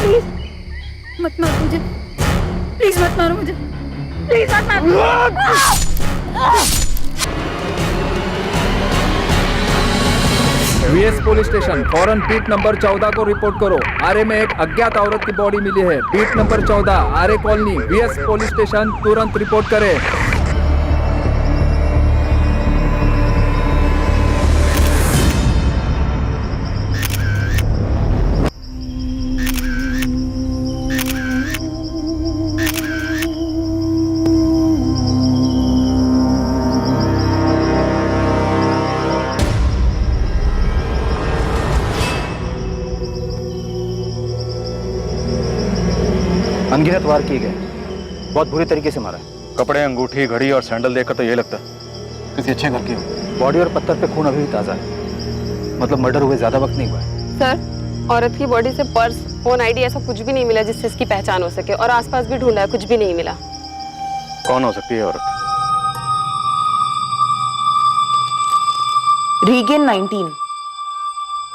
Please मत मार मुझे, प्लीज मत मारो मुझे, प्लीज मत मारो। वीएस पुलिस स्टेशन फौरन बीट नंबर 14 को रिपोर्ट करो। आरे में एक अज्ञात औरत की बॉडी मिली है। बीट नंबर 14 आरे कॉलोनी वीएस पुलिस स्टेशन तुरंत रिपोर्ट करे। अनगिनत वार किए गए, बहुत बुरी तरीके से मारा। कपड़े, अंगूठी, घड़ी और सैंडल देखकर तो ये लगता है किसी अच्छे घर की हो। बॉडी और पत्थर पे खून अभी भी ताजा है, मतलब मर्डर हुए ज्यादा वक्त नहीं हुआ है। सर, औरत की बॉडी से पर्स, फोन, आईडी ऐसा कुछ भी नहीं मिला जिससे इसकी पहचान हो सके, और आसपास भी ढूंढा है, कुछ भी नहीं मिला। कौन हो सकती है औरत? रीगेन 19।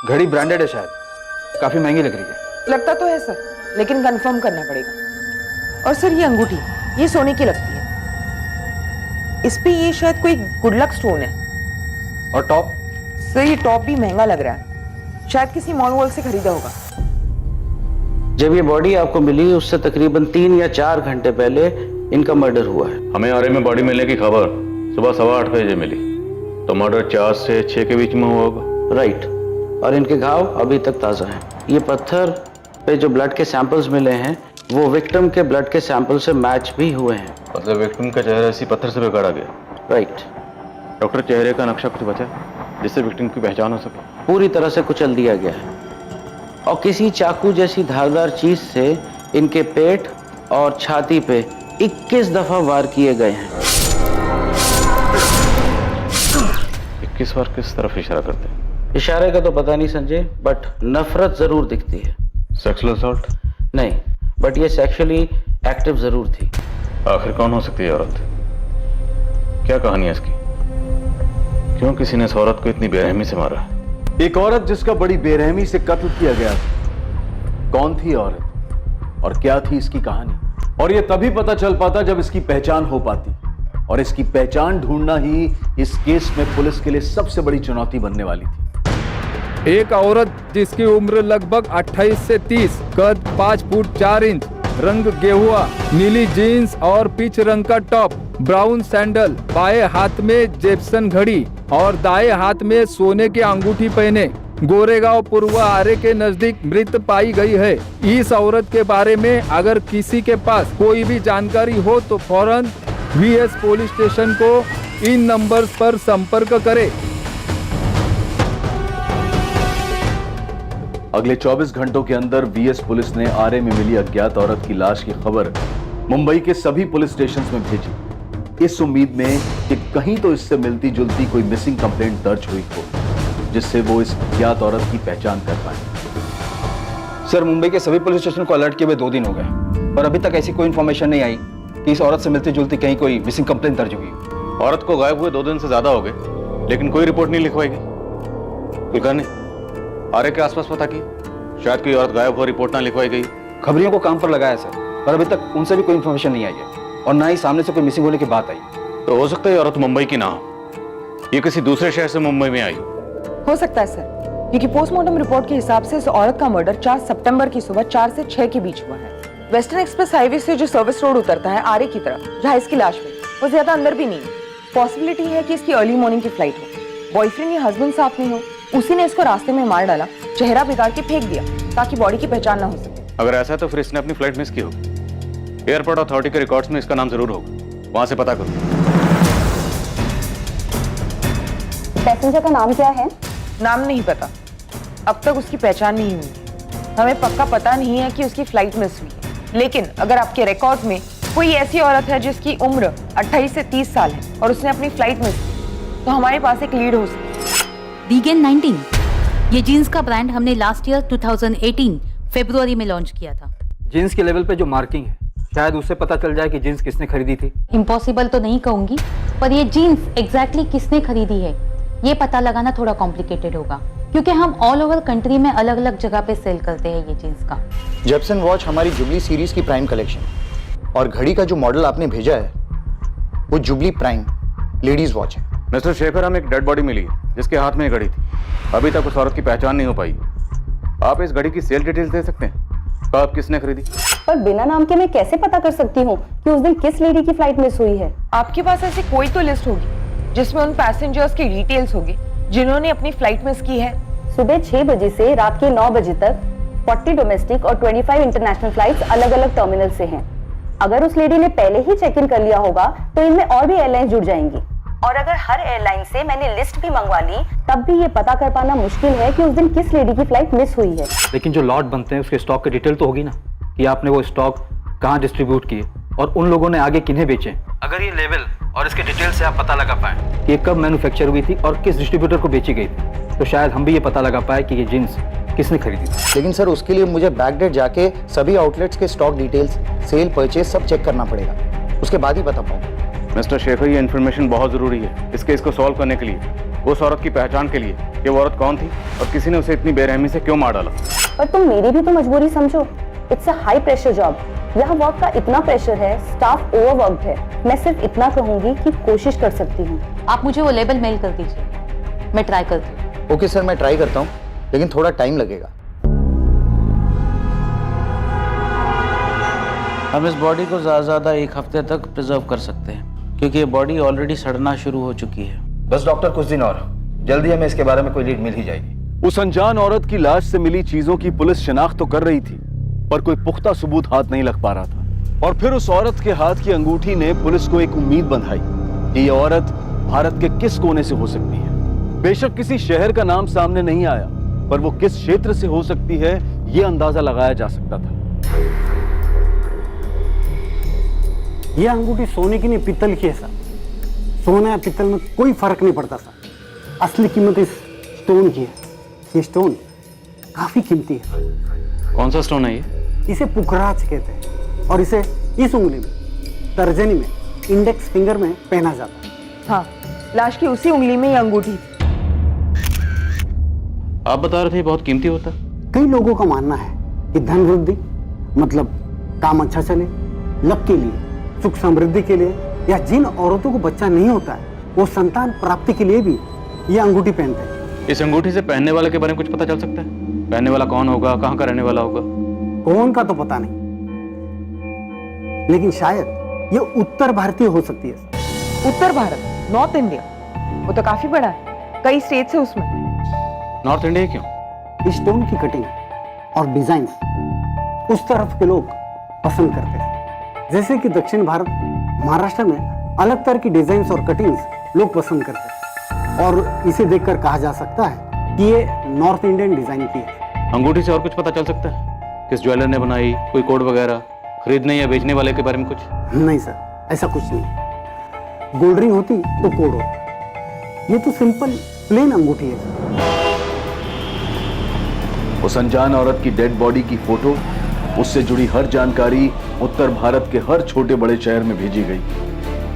घड़ी ब्रांडेड है शायद, काफी महंगी लग रही है। लगता तो है सर, लेकिन कंफर्म करना पड़ेगा। और सर ये अंगूठी, ये सोने की लगती है। इस पे ये शायद कोई गुड लक स्टोन है। और टॉप? सर ये टॉप भी महंगा लग रहा है, शायद किसी मॉल वॉल से खरीदा होगा। जब ये बॉडी आपको मिली उससे तकरीबन 3 या 4 घंटे पहले इनका मर्डर हुआ है। हमें आरे में बॉडी मिलने की खबर सुबह 8:15 बजे मिली, तो मर्डर 4 से 6 के बीच में हुआ होगा। राइट, और इनके घाव अभी तक ताज़ा हैं। ये पत्थर पे जो ब्लड के सैंपल्स मिले हैं वो विक्टिम के ब्लड के सैंपल से मैच भी हुए हैं। मतलब विक्टिम का चेहरा इसी पत्थर से बिगाड़ा गया। राइट। डॉक्टर, चेहरे का नक्शा कुछ बचा जिससे विक्टिम की पहचान हो सके? पूरी तरह से कुचल दिया गया है, और किसी चाकू जैसी धारदार चीज से इनके पेट और छाती पे 21 दफा वार किए गए हैं। 21 बार किस तरफ इशारा करते हैं? इशारे का तो पता नहीं संजय, बट नफरत जरूर दिखती है। Sexual assault? नहीं, बट ये सेक्सुअली एक्टिव जरूर थी। आखिर कौन हो सकती है औरत? क्या कहानी है इसकी? क्यों किसी ने इस औरत को इतनी बेरहमी से मारा है? एक औरत जिसका बड़ी बेरहमी से कत्ल किया गया था। कौन थी औरत और क्या थी इसकी कहानी? और यह तभी पता चल पाता जब इसकी पहचान हो पाती, और इसकी पहचान ढूंढना ही इस केस में पुलिस के लिए सबसे बड़ी चुनौती बनने वाली थी। एक औरत जिसकी उम्र लगभग 28 से 30, कद 5 फुट 4 इंच, रंग गेहुआ, नीली जीन्स और पीच रंग का टॉप, ब्राउन सैंडल, बाएं हाथ में जेप्सन घड़ी और दाएं हाथ में सोने की अंगूठी पहने गोरेगांव पूर्व आरे के नजदीक मृत पाई गई है। इस औरत के बारे में अगर किसी के पास कोई भी जानकारी हो तो फौरन वीएस पुलिस स्टेशन को इन नंबर्स पर संपर्क करे। अगले 24 घंटों के अंदर वीएस पुलिस ने आरे में मिली अज्ञात औरत की लाश की खबर मुंबई के सभी पुलिस स्टेशंस में भेजी, इस उम्मीद में कि कहीं तो इससे मिलती जुलती कोई मिसिंग कंप्लेंट दर्ज हुई हो जिससे वो इस अज्ञात औरत की पहचान कर पाए। सर, मुंबई के सभी पुलिस स्टेशन को अलर्ट किए हुए 2 दिन हो गए, पर अभी तक ऐसी कोई इन्फॉर्मेशन नहीं आई कि इस औरत से मिलती जुलती कहीं कोई मिसिंग कंप्लेंट दर्ज हुई। औरत को गायब हुए 2 दिन से ज्यादा हो गए, लेकिन कोई रिपोर्ट नहीं लिखवाई गई। कुलकर्णी, आरे के आसपास पता की, शायद कोई औरत गायब हो, रिपोर्ट ना लिखवाई गई। खबरियों को काम पर लगाया सर, पर अभी तक उनसे भी कोई इन्फॉर्मेशन नहीं आई है, और ना ही सामने से कोई मिसिंग होने की बात आई। तो हो सकता है औरत मुंबई की ना हो, ये किसी दूसरे शहर से मुंबई में आई हो सकता है सर, क्योंकि पोस्टमार्टम रिपोर्ट के हिसाब से इस औरत का मर्डर 4 सितंबर की सुबह 4 से 6 के बीच हुआ है। वेस्टर्न एक्सप्रेस हाईवे से जो सर्विस रोड उतरता है आरे की तरफ, जहाँ इसकी लाश हुई, वो ज्यादा अंदर भी नहीं है। पॉसिबिलिटी है कि इसकी अर्ली मॉर्निंग की फ्लाइट हो, बॉयफ्रेंड या हस्बैंड साथ में हो, उसी ने इसको रास्ते में मार डाला, चेहरा बिगाड़ के फेंक दिया ताकि बॉडी की पहचान ना हो सके। अगर ऐसा है तो फिर इसने अपनी फ्लाइट मिस की होगी। एयरपोर्ट अथॉरिटी के रिकॉर्ड्स में इसका नाम जरूर होगा, वहां से पता करो। पैसेंजर का नाम क्या है? नाम नहीं पता, अब तक उसकी पहचान नहीं हुई। हमें पक्का पता नहीं है कि उसकी फ्लाइट मिस हुई है, लेकिन अगर आपके रिकॉर्ड में कोई ऐसी औरत है जिसकी उम्र 28 से 30 साल है और उसने अपनी फ्लाइट मिस की, तो हमारे पास एक लीड हो सकती है। रीगेन 19, ये जीन्स का ब्रांड हमने लास्ट ईयर 2018 फरवरी में लॉन्च किया था। जीन्स के लेवल पे जो मार्किंग है, शायद उससे पता चल जाए कि जीन्स किसने खरीदी थी। इम्पॉसिबल तो नहीं कहूंगी, पर ये जीन्स एग्जैक्टली किसने खरीदी है ये पता लगाना थोड़ा कॉम्प्लिकेटेड होगा, क्योंकि हम ऑल ओवर कंट्री में अलग अलग जगह पे सेल करते हैं ये जीन्स का। जेप्सन वॉच हमारी जुबली सीरीज की प्राइम कलेक्शन, और घड़ी का जो मॉडल आपने भेजा है वो जुबली प्राइम लेडीज वॉच है। मिस्टर शेखर, हमें एक डेड बॉडी मिली है जिसके हाथ में ये घड़ी थी। अभी तक उस औरत की पहचान नहीं हो पाई। आप इस घड़ी की सेल डिटेल्स दे सकते हैं? कब किसने खरीदी? पर बिना नाम के मैं कैसे पता कर सकती हूँ कि उस दिन किस लेडी की फ्लाइट मिस हुई है? आपके पास ऐसी कोई तो लिस्ट होगी जिसमें उन पैसेंजर्स की डिटेल्स होगी जिन्होंने अपनी फ्लाइट मिस की है। सुबह 6 बजे से रात के 9 बजे तक 40 डोमेस्टिक और 25 इंटरनेशनल फ्लाइट्स अलग अलग टर्मिनल से हैं। अगर उस लेडी ने पहले ही चेक इन कर लिया होगा तो इनमें और भी एयरलाइंस जुड़ जाएंगी, और अगर हर एयरलाइन से मैंने लिस्ट भी मंगवा ली तब भी ये पता कर पाना मुश्किल है कि उस दिन किस लेडी की फ्लाइट मिस हुई है। लेकिन जो लॉट बनते हैं उसके स्टॉक की डिटेल तो होगी ना, कि आपने वो स्टॉक कहाँ डिस्ट्रीब्यूट किए और उन लोगों ने आगे किन्हें बेचे। अगर ये लेवल और इसके डिटेल से आप पता लगा पाए कि ये कब मैन्युफैक्चर हुई थी और किस डिस्ट्रीब्यूटर को बेची गई थी, तो शायद हम भी ये पता लगा पाए कि ये जीन्स किसने खरीदी थी। लेकिन सर उसके लिए मुझे बैकडेट जाके सभी आउटलेट्स के स्टॉक डिटेल्स, सेल, परचेज सब चेक करना पड़ेगा, उसके बाद ही बता पाऊंगा। मिस्टर शेखर, ये इन्फॉर्मेशन बहुत जरूरी है इस केस को सॉल्व करने के लिए, उस औरत की पहचान के लिए कि वो औरत कौन थी और किसी ने उसे इतनी बेरहमी से क्यों मार डाला। पर तुम मेरी भी तो मजबूरी समझो। It's a high pressure job. यहाँ वर्क का इतना प्रेशर है, स्टाफ ओवरवर्क्ड है। मैं सिर्फ इतना कहूंगी कि कोशिश कर सकती हूँ। आप मुझे वो लेबल मेल कर दीजिए, मैं ट्राई करती हूँ। ओके सर, मैं ट्राई करता हूँ, लेकिन थोड़ा टाइम लगेगा। हम इस बॉडी को ज़्यादा से ज़्यादा 1 हफ्ते तक प्रिजर्व कर सकते हैं, क्योंकि ये बॉडी ऑलरेडी सड़ना शुरू हो चुकी है। बस डॉक्टर कुछ दिन और, जल्दी हमें इसके बारे में कोई लीड मिल ही जाएगी। उस अनजान औरत की लाश से मिली चीजों की पुलिस शिनाख्त तो कर रही थी, पर कोई पुख्ता सबूत हाथ नहीं लग पा रहा था। और फिर उस औरत के हाथ की अंगूठी ने पुलिस को एक उम्मीद बंधाई कि ये औरत भारत के किस कोने से हो सकती है। बेशक किसी शहर का नाम सामने नहीं आया, पर वो किस क्षेत्र से हो सकती है ये अंदाजा लगाया जा सकता था। ये अंगूठी सोने की नहीं पीतल की है सर। सोना या पीतल में कोई फर्क नहीं पड़ता सर। असली कीमत इस स्टोन की है। ये स्टोन काफी कीमती है। कौन सा स्टोन है ये? इसे पुखराज कहते हैं, और इसे इस उंगली में, तर्जनी में, इंडेक्स फिंगर में पहना जाता है। हाँ, लाश की उसी उंगली में ये अंगूठी थी। आप बता रहे थे बहुत कीमती होता। कई लोगों का मानना है कि धन वृद्धि, मतलब काम अच्छा चले, लक के लिए, सुख समृद्धि के लिए, या जिन औरतों को बच्चा नहीं होता है वो संतान प्राप्ति के लिए भी ये अंगूठी पहनते हैं। इस अंगूठी से पहनने वाले के बारे में कुछ पता चल सकता है? पहनने वाला कौन होगा, कहाँ का रहने वाला होगा? कौन का तो पता नहीं, लेकिन शायद ये उत्तर भारतीय हो सकती है। उत्तर भारत, नॉर्थ इंडिया, वो तो काफी बड़ा है, कई स्टेट्स है उसमें। नॉर्थ इंडिया क्यों? इस स्टोन की कटिंग और डिजाइन उस तरफ के लोग पसंद करते हैं। जैसे कि दक्षिण भारत, महाराष्ट्र में अलग तरह की डिजाइन और कटिंग्स लोग पसंद करते हैं, और इसे देखकर कहा जा सकता है कि ये नॉर्थ इंडियन डिजाइन की है। अंगूठी से और कुछ पता चल सकता है? किस ज्वेलर ने बनाई, कोई कोड वगैरह, खरीदने या बेचने वाले के बारे में कुछ? नहीं सर, ऐसा कुछ नहीं। गोल्ड रिंग होती तो कोड होता, ये तो सिंपल प्लेन अंगूठी है। उस अनजान औरत की डेड बॉडी की फोटो, उससे जुड़ी हर जानकारी उत्तर भारत के हर छोटे बड़े शहर में भेजी गई।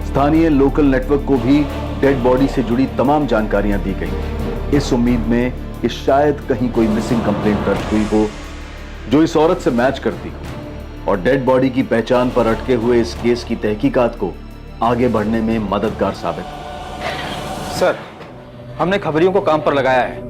स्थानीय लोकल नेटवर्क को भी डेड बॉडी से जुड़ी तमाम जानकारियां दी गई, इस उम्मीद में कि शायद कहीं कोई मिसिंग कंप्लेंट दर्ज हुई हो जो इस औरत से मैच करती हो, और डेड बॉडी की पहचान पर अटके हुए इस केस की तहकीकात को आगे बढ़ने में मददगार साबित हो। सर, हमने खबरियों को काम पर लगाया है।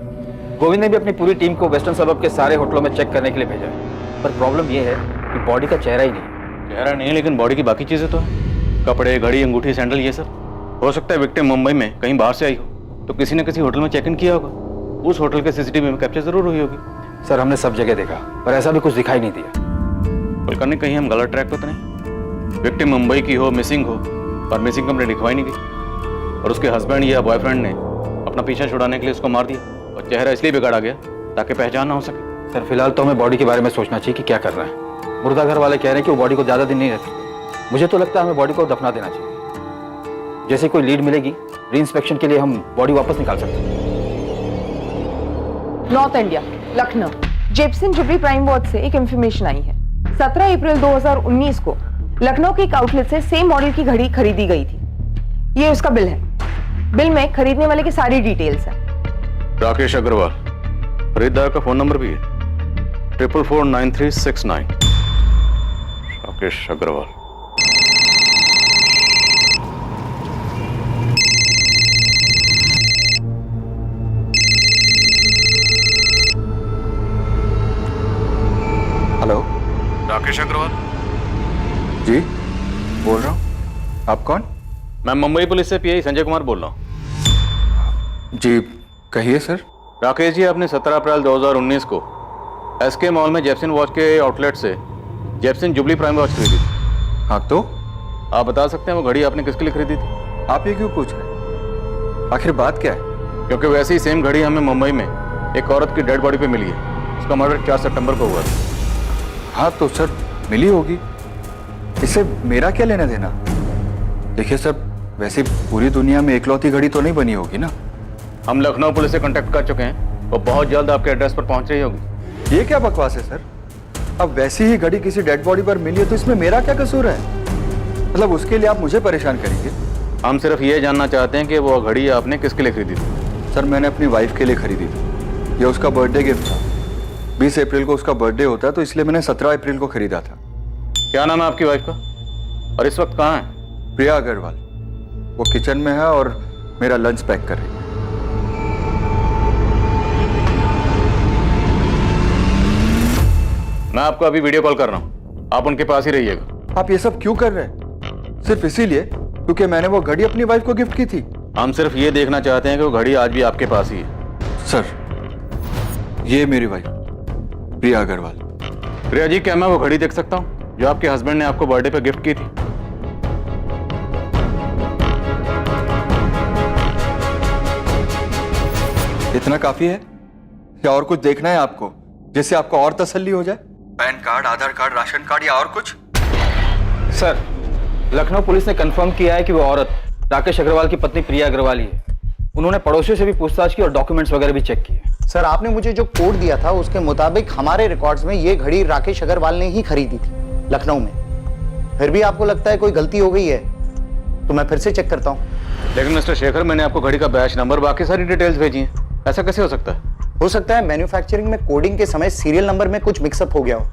गोविंद ने भी अपनी पूरी टीम को वेस्टर्न सबब के सारे होटलों में चेक करने के लिए भेजा है, पर प्रॉब्लम यह है कि बॉडी का चेहरा ही नहीं। चेहरा नहीं है, लेकिन बॉडी की बाकी चीजें तो है। कपड़े, घड़ी, अंगूठी, सैंडल, ये सब। हो सकता है विक्टिम मुंबई में कहीं बाहर से आई हो, तो किसी न किसी होटल में चेक इन किया होगा। उस होटल के सीसीटीवी में कैप्चर जरूर हुई होगी। सर, हमने सब जगह देखा, पर ऐसा भी कुछ दिखाई नहीं दिया। कुलकर्णी, कहीं हम गलत ट्रैक पर तो नहीं? विक्टिम मुंबई की हो, मिसिंग हो, और मिसिंग कंप्लेंट लिखवाई नहीं गई, और उसके हस्बैंड या बॉयफ्रेंड ने अपना पीछा छुड़ाने के लिए उसको मार दिया, और चेहरा इसलिए बिगाड़ा गया ताकि पहचान ना हो सके। सर, फिलहाल तो हमें बॉडी के बारे में सोचना चाहिए कि क्या कर रहा है। मुर्दा घर वाले कह रहे हैं कि वो बॉडी को ज्यादा दिन नहीं रखते। मुझे तो लगता है हमें बॉडी को दफना देना चाहिए। जैसे कोई लीड मिलेगी, री-इंस्पेक्शन के लिए हम बॉडी वापस निकाल सकते हैं। North India, Lucknow, Jepson jubilee prime watch से एक इंफॉर्मेशन आई है। 17 अप्रैल 2019 को लखनऊ के एक आउटलेट से सेम मॉडल की घड़ी खरीदी गई थी। ये उसका बिल है। बिल में खरीदने वाले की सारी डिटेल्स हैं। राकेश अग्रवाल, खरीदार का फोन नंबर भी है 444939 राकेश अग्रवाल। हेलो, राकेश अग्रवाल जी बोल रहा हूँ। आप कौन? मैं मुंबई पुलिस से पीआई संजय कुमार बोल रहा हूँ। जी कहिए सर। राकेश जी, आपने 17 अप्रैल 2019 को एसके मॉल में जेप्सन वॉच के आउटलेट से जेप्सन जुबली प्राइम वॉच खरीदी थी। हाँ तो आप बता सकते हैं वो घड़ी आपने किसके लिए खरीदी थी? आप ये क्यों पूछ रहे हैं? आखिर बात क्या है? क्योंकि वैसे ही सेम घड़ी हमें मुंबई में एक औरत की डेड बॉडी पे मिली है। उसका मर्डर 4 सितंबर को हुआ था। हाँ तो सर मिली होगी, इससे मेरा क्या लेना देना? देखिए सर, वैसे पूरी दुनिया में एकलौती घड़ी तो नहीं बनी होगी ना। हम लखनऊ पुलिस से कांटेक्ट कर चुके हैं, वो बहुत जल्द आपके एड्रेस पर पहुंच रही होगी। ये क्या बकवास है सर? अब वैसी ही घड़ी किसी डेड बॉडी पर मिली है तो इसमें मेरा क्या कसूर है? मतलब उसके लिए आप मुझे परेशान करेंगे? हम सिर्फ ये जानना चाहते हैं कि वो घड़ी आपने किसके लिए खरीदी थी। सर मैंने अपनी वाइफ के लिए खरीदी थी, ये उसका बर्थडे गिफ्ट था। 20 अप्रैल को उसका बर्थडे होता है तो इसलिए मैंने 17 अप्रैल को खरीदा था। क्या नाम है आपकी वाइफ का और इस वक्त कहाँ है? प्रिया अग्रवाल, वो किचन में है और मेरा लंच पैक कर रही है। मैं आपको अभी वीडियो कॉल कर रहा हूँ, आप उनके पास ही रहिएगा। आप ये सब क्यों कर रहे हैं? सिर्फ इसीलिए क्योंकि मैंने वो घड़ी अपनी वाइफ को गिफ्ट की थी। हम सिर्फ ये देखना चाहते हैं कि वो घड़ी आज भी आपके पास ही है। सर ये मेरी वाइफ प्रिया अग्रवाल। प्रिया जी, क्या मैं वो घड़ी देख सकता हूँ जो आपके हस्बैंड ने आपको बर्थडे पे गिफ्ट की थी? इतना काफी है या और कुछ देखना है आपको, जिससे आपको और तसल्ली हो जाए? पैन कार्ड, आधार कार्ड, राशन कार्ड या और कुछ? सर, लखनऊ पुलिस ने कंफर्म किया है कि वो औरत राकेश अग्रवाल की पत्नी प्रिया अग्रवाल ही है। उन्होंने पड़ोसियों से भी पूछताछ की और डॉक्यूमेंट्स वगैरह भी चेक किए। सर आपने मुझे जो कोड दिया था उसके मुताबिक हमारे रिकॉर्ड्स में ये घड़ी राकेश अग्रवाल ने ही खरीदी थी लखनऊ में। फिर भी आपको लगता है कोई गलती हो गई है तो मैं फिर से चेक करता हूँ। लेकिन मिस्टर शेखर, मैंने आपको घड़ी का बैच नंबर, बाकी सारी डिटेल्स भेजी हैं, ऐसा कैसे हो सकता है? हो सकता है मैन्युफैक्चरिंग में कोडिंग के समय सीरियल नंबर में कुछ मिक्सअप हो गया हो।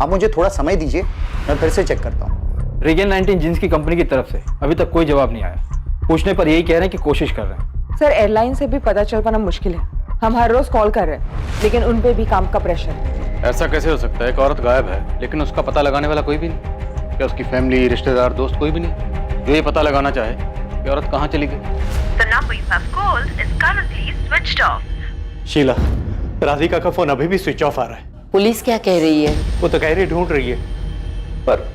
आप मुझे थोड़ा समय दीजिए, मैं फिर से चेक करता हूँ। रीगन 19 जींस की कंपनी की तरफ से अभी तक कोई जवाब नहीं आया। पूछने पर यही कह रहे हैं कि कोशिश कर रहे हैं। सर एयरलाइन से भी पता चल पाना मुश्किल है। हम हर रोज कॉल कर रहे हैं लेकिन उन पे भी काम का प्रेशर है। ऐसा कैसे हो सकता है? एक औरत गायब है लेकिन उसका पता लगाने वाला कोई भी नहीं। क्या उसकी फैमिली, रिश्तेदार, दोस्त कोई भी नहीं जो ये पता लगाना चाहे कि औरत कहाँ चली गई? शीला, राधिका का फोन अभी भी स्विच ऑफ आ रहा है। पुलिस क्या कह रही है? वो तो कह रही ढूंढ रही है, पर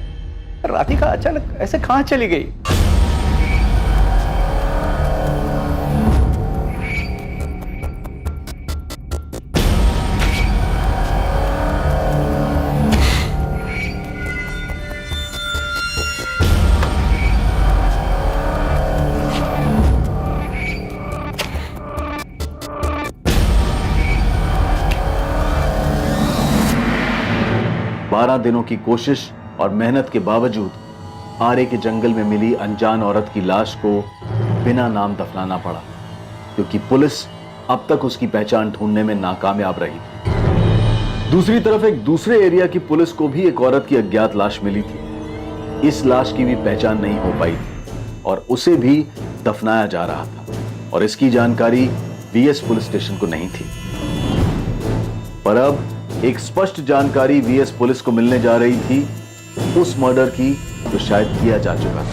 राधिका अचानक ऐसे कहाँ चली गई? बारह दिनों की कोशिश और मेहनत के बावजूद आरे के जंगल में मिली अनजान औरत की लाश को बिना नाम दफनाना पड़ा, क्योंकि पुलिस अब तक उसकी पहचान ढूंढने में नाकामयाब रही थी। दूसरी तरफ एक दूसरे एरिया की पुलिस को भी एक औरत की अज्ञात लाश मिली थी। इस लाश की भी पहचान नहीं हो पाई थी और उसे भी दफनाया जा रहा था, और इसकी जानकारी वीएस पुलिस स्टेशन को नहीं थी। पर अब एक स्पष्ट जानकारी वीएस पुलिस को मिलने जा रही थी उस मर्डर की जो शायद किया जा चुका था।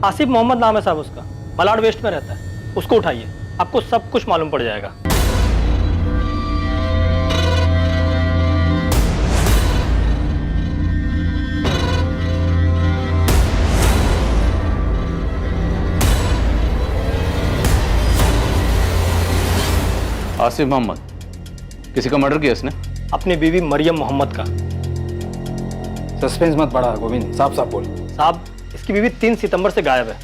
आसिफ मोहम्मद नाम है साहब उसका, मलाड वेस्ट में रहता है। उसको उठाइए, आपको सब कुछ मालूम पड़ जाएगा। आसिफ मोहम्मद, किसी का मर्डर किया इसने? अपनी बीवी मरियम मोहम्मद का। सस्पेंस मत बढ़ा गोविंद, साफ साफ बोल। साहब, इसकी बीवी 3 सितंबर से गायब है।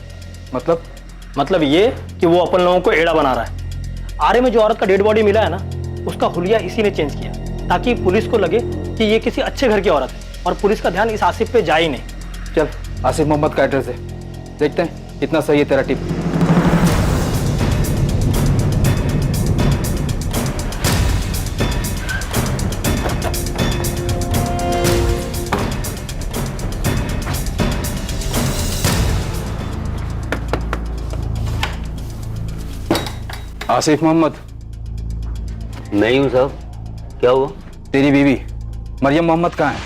मतलब ये कि वो अपन लोगों को एड़ा बना रहा है। आरे में जो औरत का डेड बॉडी मिला है ना, उसका हुलिया इसी ने चेंज किया ताकि पुलिस को लगे कि ये किसी अच्छे घर की औरत है और पुलिस का ध्यान इस आसिफ पे जा ही नहीं। चल आसिफ मोहम्मद का एड्रेस है, देखते हैं कितना सही है तेरा टिप। आसिफ मोहम्मद। मैं ही हूं साहब। क्या हुआ? तेरी बीवी मरियम मोहम्मद कहाँ है?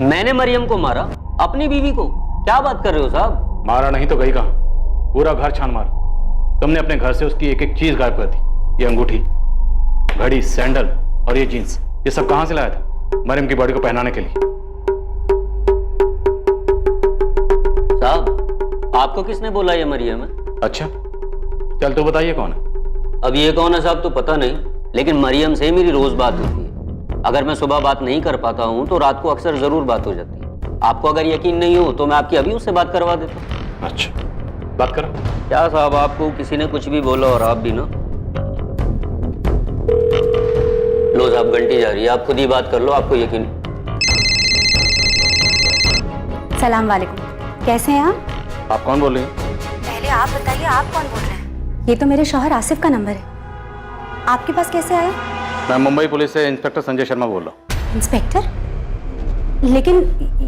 मैंने मरियम को मारा? अपनी बीवी को? क्या बात कर रहे हो साहब? मारा नहीं तो गई कहाँ? पूरा घर छान मारा। तुमने अपने घर से उसकी एक एक चीज गायब कर दी। ये अंगूठी, घड़ी, सैंडल और ये जीन्स, ये सब कहां से लाया था मरियम की बॉडी को पहनाने के लिए? साहब आपको किसने बोला ये मरियम है? अच्छा चल तो बताइए कौन है? अब ये कौन है साहब तो पता नहीं, लेकिन मरियम से मेरी रोज बात होती है। अगर मैं सुबह बात नहीं कर पाता हूँ तो रात को अक्सर जरूर बात हो जाती है। आपको अगर यकीन नहीं हो तो मैं आपकी अभी उससे बात करवा देता हूँ। अच्छा बात करो। क्या साहब, आपको किसी ने कुछ भी बोला और आप भी ना। लो साहब घंटी जा रही है, आप खुद ही बात कर लो, आपको यकीन। सलाम वालेकुम, कैसे हैं आप? आप कौन बोल रही हैं? पहले आप बताइए, आप कौन बोल रहे हैं? ये तो मेरे शौहर आसिफ का नंबर है, आपके पास कैसे आया? मैं मुंबई पुलिस से इंस्पेक्टर संजय शर्मा बोल रहा हूँ। इंस्पेक्टर? लेकिन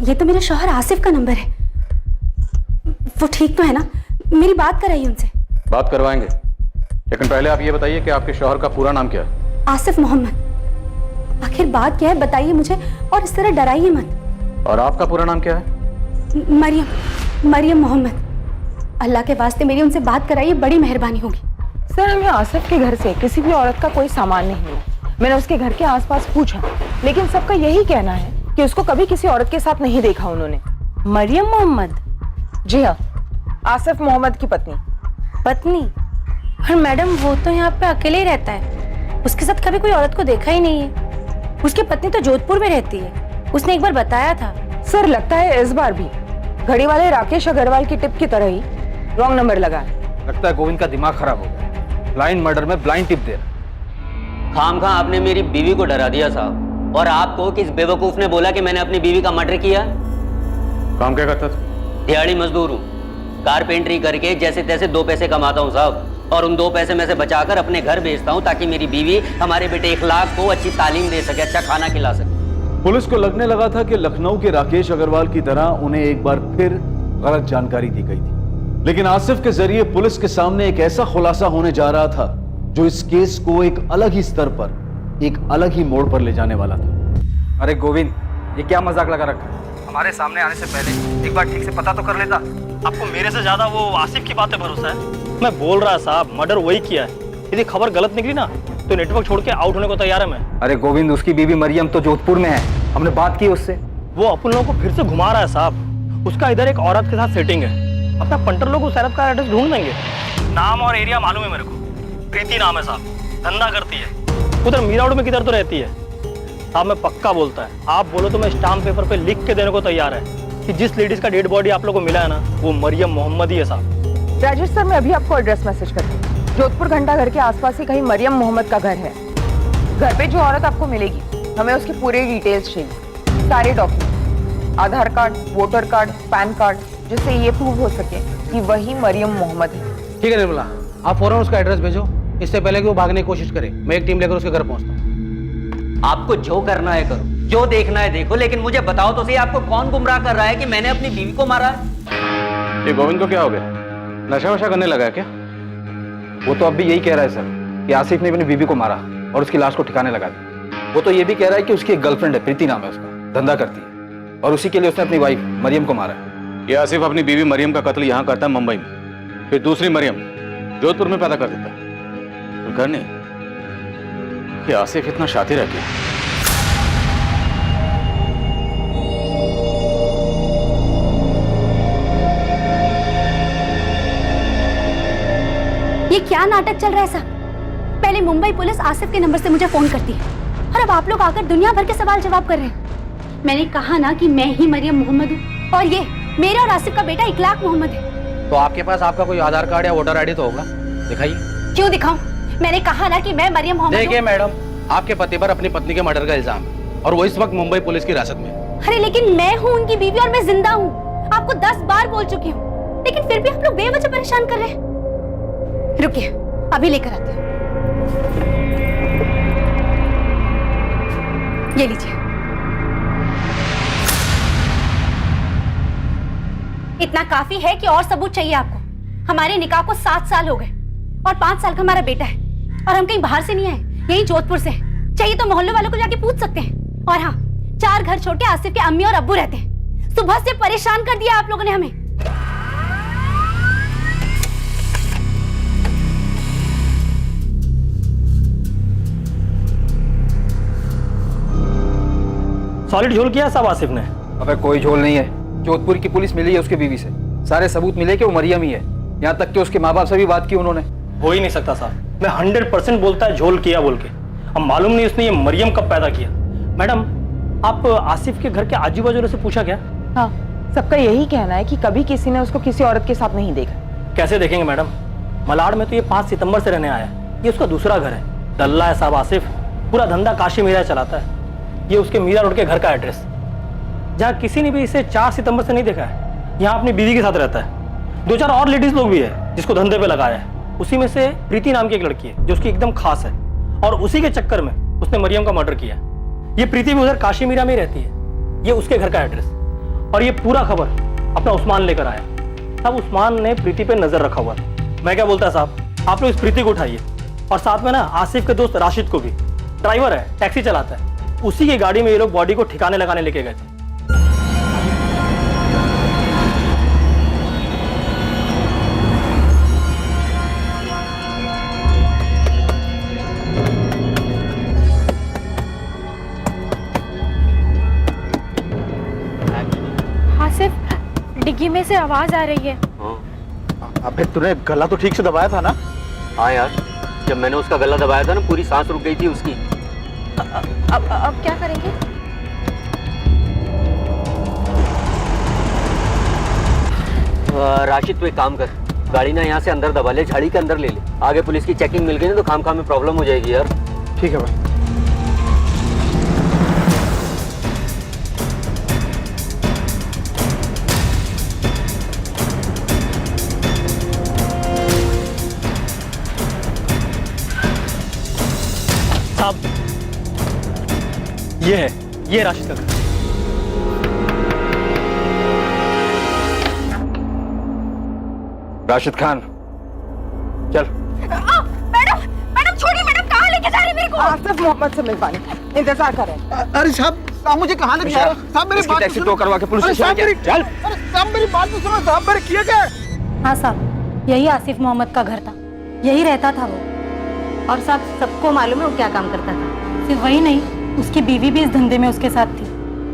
ये तो मेरे शौहर आसिफ का नंबर है। वो ठीक तो है ना? मेरी बात कराइए उनसे। बात करवाएंगे, लेकिन पहले आप ये बताइए कि आपके शौहर का पूरा नाम क्या है? आसिफ मोहम्मद। आखिर बात क्या है बताइए मुझे, और इस तरह डराइए मत। और आपका पूरा नाम क्या है? मरियम मोहम्मद। अल्लाह के वास्ते मेरी उनसे बात कराइए, बड़ी मेहरबानी होगी। सर हमें आसिफ के घर से किसी भी औरत का कोई सामान नहीं मिला। मैंने उसके घर के आसपास पूछा, लेकिन सबका यही कहना है कि उसको कभी किसी औरत के साथ नहीं देखा उन्होंने। मरियम मोहम्मद? जी हाँ, आसिफ मोहम्मद की पत्नी। पत्नी? पर मैडम वो तो यहाँ पे अकेले ही रहता है, उसके साथ कभी कोई औरत को देखा ही नहीं है। उसकी पत्नी तो जोधपुर में रहती है, उसने एक बार बताया था। सर लगता है इस बार भी घड़ी वाले राकेश अग्रवाल की टिप की तरह ही रॉन्ग नंबर लगा है। लगता है गोविंद का दिमाग खराब हो गया, ब्लाइंड मर्डर में ब्लाइंड टिप दे रहा। खामखा आपने मेरी बीवी को डरा दिया साहब। और आपको किस बेवकूफ ने बोला कि मैंने अपनी बीवी का मर्डर किया? काम क्या करता था? दिहाड़ी मजदूर हूँ, कारपेंटरी करके जैसे तैसे 2 पैसे कमाता हूँ साहब, और उन 2 पैसे में से बचाकर अपने घर भेजता हूँ ताकि मेरी बीवी हमारे बेटे इखलाक को अच्छी तालीम दे सके, अच्छा खाना खिला सके। पुलिस को लगने लगा था कि लखनऊ के राकेश अग्रवाल की तरह उन्हें एक बार फिर गलत जानकारी दी गई थी, लेकिन आसिफ के जरिए पुलिस के सामने एक ऐसा खुलासा होने जा रहा था जो इस केस को एक अलग ही स्तर पर, एक अलग ही मोड़ पर ले जाने वाला था। अरे गोविंद, ये क्या मजाक लगा रखा है? हमारे सामने आने से पहले एक बार ठीक से पता तो कर लेता। आपको मेरे से ज्यादा वो आसिफ की बात पे भरोसा है? मैं बोल रहा साहब, मर्डर वही किया है। यदि खबर गलत निकली ना तो नेटवर्क छोड़ के आउट होने को तैयार है मैं। अरे गोविंद, उसकी बीवी मरियम तो जोधपुर में है, हमने बात की उससे। वो अपन लोगों को फिर से घुमा रहा है साहब। उसका इधर एक औरत के साथ सेटिंग है। अपना पंटर लोग उस औरत का एड्रेस ढूंढ देंगे। नाम और एरिया मालूम है मेरे को, प्रीति नाम है साहब, धंधा करती है उधर मीरा रोड में, किधर तो रहती है साहब। मैं पक्का बोलता है, आप बोलो तो मैं स्टाम्प पेपर पे लिख के देने को तैयार है कि जिस लेडीज का डेड बॉडी आप लोग को मिला है ना, वो मरियम मोहम्मद ही है साहब। राजेश सर, मैं अभी आपको एड्रेस मैसेज करती हूँ। जोधपुर घंटा घर के आसपास ही कहीं मरियम मोहम्मद का घर है। घर पे जो औरत आपको मिलेगी, हमें उसकी पूरी डिटेल्स चाहिए, सारे document, Aadhaar card, voter card, PAN card, जिससे ये प्रूव हो सके कि वही मरियम मोहम्मद है। ठीक है निर्मला, आप फौरन उसका एड्रेस भेजो, इससे पहले कि वो भागने की कोशिश करे। मैं एक टीम लेकर उसके घर पहुंचता हूँ। आपको जो करना है करो, जो देखना है देखो, लेकिन मुझे बताओ तो सही, आपको कौन गुमराह कर रहा है कि मैंने अपनी बीवी को मारा है? ये गोविंद को क्या हो गया? नशा वशा करने लगा है क्या? वो तो अब भी यही कह रहा है सर कि आसिफ ने अपनी बीवी को मारा और उसकी लाश को ठिकाने लगा दी। वो तो ये भी कह रहा है कि उसकी एक गर्लफ्रेंड है, प्रीति नाम है उसका, धंधा करती है, और उसी के लिए उसने अपनी वाइफ मरियम को मारा है। ये आसिफ अपनी बीवी मरियम का कत्ल यहाँ करता है मुंबई में, फिर दूसरी मरियम जोधपुर में पैदा कर देता है। घर नहीं, ये आसिफ इतना शातिर है क्या? ये क्या नाटक चल रहा है साहब? पहले मुंबई पुलिस आसिफ के नंबर से मुझे फोन करती है, और अब आप लोग आकर दुनिया भर के सवाल जवाब कर रहे हैं। मैंने कहा ना कि मैं ही मरियम मोहम्मद हूँ, और ये मेरा और आसिफ का बेटा इखलाक मोहम्मद है। तो आपके पास आपका कोई आधार कार्ड या वोटर आईडी तो होगा, दिखाइए। क्यों दिखाऊं? मैंने कहा ना कि मैं मरियम मोहम्मद देखिए हूँ। मैडम, आपके पति पर अपनी पत्नी के मर्डर का इल्जाम है और वो इस वक्त मुंबई पुलिस की हिरासत में है। अरे लेकिन मैं हूँ उनकी बीवी और मैं जिंदा हूँ। आपको 10 बार बोल चुकी हूँ, लेकिन फिर भी आप लोग बेवजह परेशान कर रहे हैं। रुकिए, अभी लेकर आती हूँ। ये लीजिए। इतना काफी है कि और सबूत चाहिए आपको? हमारे निकाह को 7 साल हो गए और 5 साल का हमारा बेटा है, और हम कहीं बाहर से नहीं आए, यही जोधपुर से हैं। चाहिए तो मोहल्ले वालों को जाके पूछ सकते हैं। और हाँ, 4 घर छोड़ के आसिफ के अम्मी और अब्बू रहते हैं। सुबह से परेशान कर दिया आप लोगों ने हमें। सॉलिड झोल किया सब आसिफ ने। अबे कोई झोल नहीं है, जोधपुर की पुलिस मिली है उसके बीवी से, सारे सबूत मिले कि वो मरियम ही है। यहाँ तक कि उसके माँ बाप से भी बात की उन्होंने। हो ही नहीं सकता साहब, मैं 100% बोलता है झोल किया बोल के। अब मालूम नहीं उसने ये मरियम कब पैदा किया। मैडम, आप आसिफ के घर के आजू बाजू से पूछा क्या? हाँ, सबका यही कहना है कि कभी किसी ने उसको किसी औरत के साथ नहीं देखा। कैसे देखेंगे मैडम, मलाड में तो ये 5 सितंबर से रहने आया है। ये उसका दूसरा घर है। दल्ला है साहब आसिफ, पूरा धंधा काशी मीरा चलाता है। ये उसके मीरा रोड के घर का एड्रेस, जहाँ किसी ने भी इसे 4 सितंबर से नहीं देखा है। यहाँ अपनी बीवी के साथ रहता है। 2-4 और लेडीज लोग भी है जिसको धंधे पे लगाया है। उसी में से प्रीति नाम की एक लड़की है जो उसकी एकदम खास है, और उसी के चक्कर में उसने मरियम का मर्डर किया। ये प्रीति भी उधर काशी मीरा में रहती है। ये उसके घर का एड्रेस, और ये पूरा खबर अपना उस्मान लेकर आया। तब उस्मान ने प्रीति पे नजर रखा हुआ था। मैं क्या बोलता साहब, आप लोग इस प्रीति को उठाइए, और साथ में ना आसिफ के दोस्त राशिद को भी। ड्राइवर है, टैक्सी चलाता है। उसी की गाड़ी में ये लोग बॉडी को ठिकाने लगाने लेके गए थे। आसिफ, डिग्गी में से आवाज आ रही है। अबे तूने गला तो ठीक से दबाया था ना? हाँ यार, जब मैंने उसका गला दबाया था ना, पूरी सांस रुक गई थी उसकी। अब क्या करेंगे? राशिद, तो एक काम कर, गाड़ी ना यहाँ से अंदर दबा ले, झाड़ी के अंदर ले ले। आगे पुलिस की चेकिंग मिल गई ना तो खाम में प्रॉब्लम हो जाएगी यार। ठीक है भाई। साहब, ये है, ये राशिद का घर। राशिद खान, चल। मैडम, मैडम छोड़िए मैडम, कहाँ लेके जा रही है मेरे को? आसिफ मोहम्मद से मिलवाने इंतजार करें। अरे साहब मुझे कहाँ लेके जा रहे हो? साहब मेरी बात टैक्सी टो करवा के पुलिस स्टेशन चल। अरे साहब मेरी बात तो सुनो, साहब मेरे किए क्या? हाँ साहब, यही आसिफ मोहम्मद का घर था, यही रहता था वो। और साहब, सबको मालूम है वो क्या काम करता था। सिर्फ वही नहीं, उसकी बीवी भी इस धंधे में उसके साथ थी।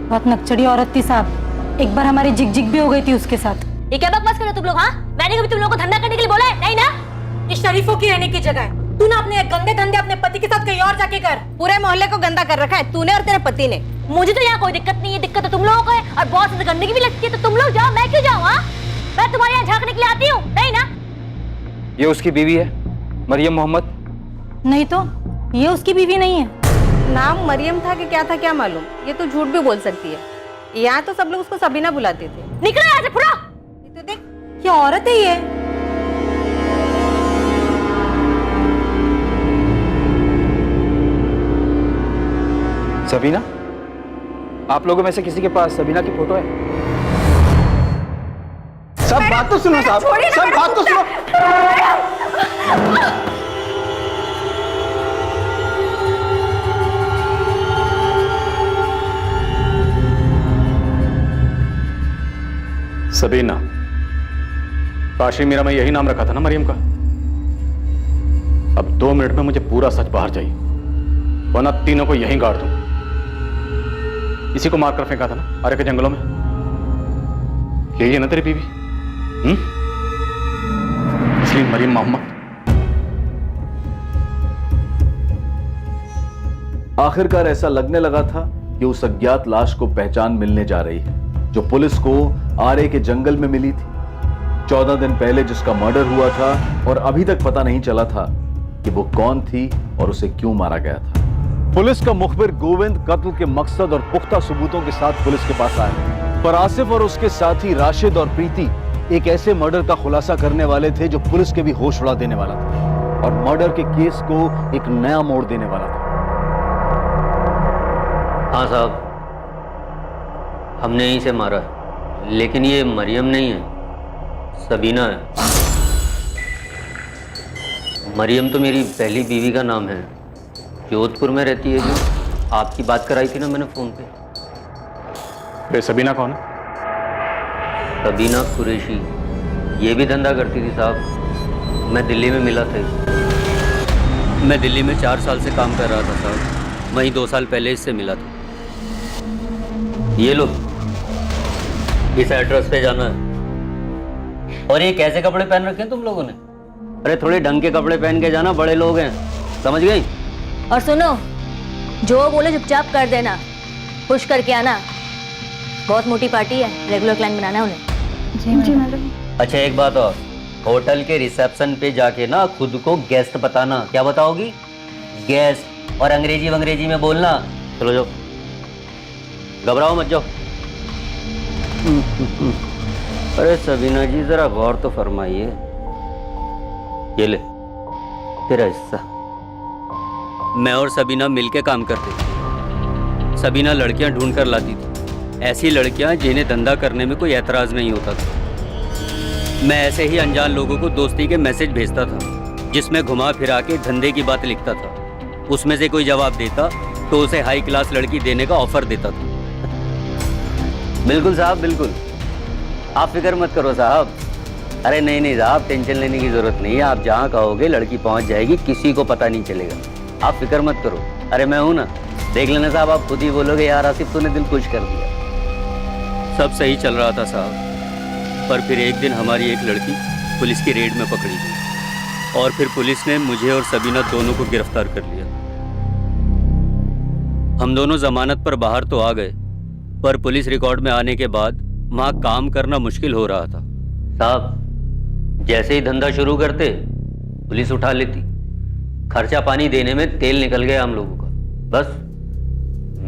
बहुत नकचड़ी औरत थी साहब, एक बार हमारी जिग भी हो गई थी उसके साथ। ये क्या बकवास कर रहे हो तुम लोग? हाँ, मैंने कभी तुम लोगों को धंधा करने के लिए बोला है? नहीं ना? ये शरीफों की रहने की जगह है। तू ना अपने गंदे धंधे अपने पति के साथ कहीं और जाके कर। पूरे मोहल्ले को गंदा कर रखा है तूने और तेरे पति ने। मुझे तो यहाँ कोई दिक्कत नहीं है, दिक्कत तो तुम लोगों को है, और बहुत ज्यादा गंदगी भी लगती है। तो तुम लोग जाओ, मैं क्यों जाऊँ? हाँ, मैं तुम्हारे यहाँ झांकने के लिए आती हूँ? नहीं ना? ये उसकी बीवी है, मरियम मोहम्मद। नहीं तो, ये उसकी बीवी नहीं है। नाम मरियम था कि क्या था क्या मालूम, ये तो झूठ भी बोल सकती है। यहाँ तो सब लोग उसको सबीना बुलाते थे। निकलो यहाँ से, पूरा। ये तो देख, ये औरत है ये। सबीना? आप लोगों में से किसी के पास सबीना की फोटो है? सब बात तो सुनो साहब, सब बात तो सुनो। सबीना, काशी मीरा में यही नाम रखा था ना मरियम का? अब 2 मिनट में मुझे पूरा सच बाहर चाहिए, वरना तीनों को यहीं गाड़ दूं। इसी को मारकर फेंका था ना आरे के जंगलों में? यही है ना तेरी बीवी? असली मरियम मोहम्मद। आखिरकार ऐसा लगने लगा था कि उस अज्ञात लाश को पहचान मिलने जा रही है, जो पुलिस को आरे के जंगल में मिली थी। 14 दिन पहले जिसका मर्डर हुआ था और अभी तक पता नहीं चला था कि वो कौन थी और उसे क्यों मारा गया था। पुलिस का मुखबिर गोविंद कत्ल के मकसद और पुख्ता सबूतों के साथ पुलिस के पास आया, पर आसिफ और उसके साथी राशिद और प्रीति एक ऐसे मर्डर का खुलासा करने वाले थे जो पुलिस के भी होश उड़ा देने वाला था और मर्डर के केस को एक नया मोड़ देने वाला था। हाँ साहब, हमने यहीं से मारा है, लेकिन ये मरियम नहीं है, सबीना है। मरियम तो मेरी पहली बीवी का नाम है, जोधपुर में रहती है, जो आपकी बात कराई थी ना मैंने फोन पे। सबीना कौन है? सबीना कुरैशी, ये भी धंधा करती थी साहब। मैं दिल्ली में मिला था इससे। मैं दिल्ली में 4 साल से काम कर रहा था साहब, वहीं 2 साल पहले इससे मिला था। ये लो, इस एड्रेस पे जाना है। और ये कैसे कपड़े पहन रखे हैं तुम लोगों ने? अरे थोड़े ढंग के कपड़े पहन के जाना, बड़े लोग हैं, समझ गई? और सुनो, जो बोले चुपचाप कर देना, खुश करके आना। बहुत मोटी पार्टी है, रेगुलर क्लाइंट बनाना है उन्हें। जी मैडम। अच्छा एक बात और, होटल के रिसेप्शन पे जाके ना खुद को गेस्ट बताना। क्या बताओगी? गेस्ट। और अंग्रेजी में बोलना। चलो जाओ, घबराओ मत जाओ। अरे सबीना जी जरा गौर तो फरमाइए। ये ले तेरा हिस्सा। मैं और सबीना मिलके काम करते थे। सबीना लड़कियां ढूंढ कर लाती थी, ऐसी लड़कियां जिन्हें धंधा करने में कोई एतराज नहीं होता था। मैं ऐसे ही अनजान लोगों को दोस्ती के मैसेज भेजता था, जिसमें घुमा फिरा के धंधे की बात लिखता था। उसमें से कोई जवाब देता तो उसे हाई क्लास लड़की देने का ऑफर देता था। बिल्कुल साहब, बिल्कुल, आप फिक्र मत करो साहब। अरे नहीं साहब, टेंशन लेने की जरूरत नहीं है। आप जहाँ कहोगे लड़की पहुँच जाएगी, किसी को पता नहीं चलेगा। आप फिक्र मत करो। अरे मैं हूँ ना, देख लेना साहब, आप खुद ही बोलोगे यार आसिफ तूने दिल खुश कर दिया। सब सही चल रहा था साहब, पर फिर एक दिन हमारी एक लड़की पुलिस की रेड में पकड़ी गई और फिर पुलिस ने मुझे और सबीना दोनों को गिरफ्तार कर लिया। हम दोनों जमानत पर बाहर तो आ गए, पर पुलिस रिकॉर्ड में आने के बाद वहाँ काम करना मुश्किल हो रहा था साहब। जैसे ही धंधा शुरू करते पुलिस उठा लेती। खर्चा पानी देने में तेल निकल गया हम लोगों का। बस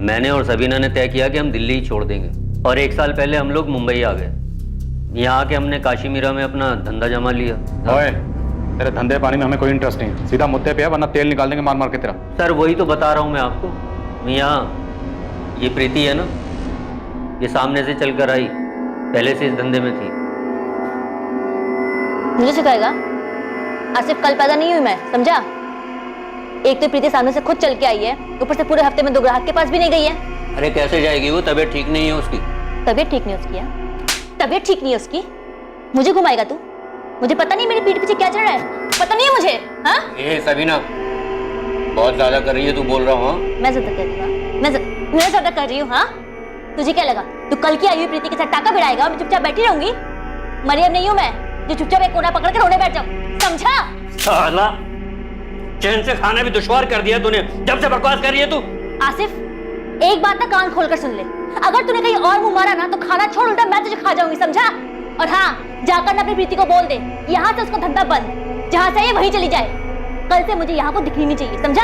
मैंने और सबीना ने तय किया कि हम दिल्ली ही छोड़ देंगे और 1 साल पहले हम लोग मुंबई आ गए। यहाँ आके हमने काशीमीरा में अपना धंधा जमा लिया। ओए, तेरे धंधे पानी में हमें कोई इंटरेस्ट नहीं, सीधा मुद्दे पे है, वरना तेल निकाल देंगे मार मार के तेरा। सर वही तो बता रहा हूँ मैं आपको। यहाँ ये प्रीति है ना, ये सामने से चलकर आई, पहले से इस धंधे में थी। मुझे सिखाएगा? आसिफ कल पैदा नहीं हुई मैं, समझा? एक तो प्रीति सामने से खुद चल के आई है, ऊपर से पूरे हफ्ते में 2 ग्राहक के पास भी नहीं गई है। अरे कैसे जाएगी वो, तबीयत ठीक नहीं है उसकी। तबीयत ठीक नहीं उसकी है? तबीयत ठीक नहीं है उसकी? मुझे घुमाएगा तू? मुझे पता नहीं मेरी पीठ पीछे क्या चल रहा है, पता नहीं है मुझे। हाँ ए सबीना, बहुत ज्यादा कर रही है तू, बोल रहा हूँ। मैं ज्यादा कर रही हूँ? मैं ज्यादा कर रही हूँ? हाँ तुझे क्या लगा तू कल की आई हुई प्रीति के साथ टाका भिड़ाएगा और मैं चुपचाप बैठी रहूंगी? मरियम नहीं हूँ मैं जो चुपचाप एक कोना पकड़ के रोने बैठ जाऊँ, समझा? साला चैन से खाना भी दुश्वार कर दिया तूने, जब से बकवास कर रही है तू। आसिफ एक बात ना कान खोलकर सुन ले, अगर तूने कहीं और मुंह मारा ना तो खाना छोड़ उल्टा मैं तुझे खा जाऊंगी, समझा? और हाँ जाकर ना अपनी प्रीति को बोल दे यहाँ से उसका धंधा बंद, जहाँ से ये वहीं चली जाए। कल से मुझे यहाँ को दिखनी नहीं चाहिए, समझा?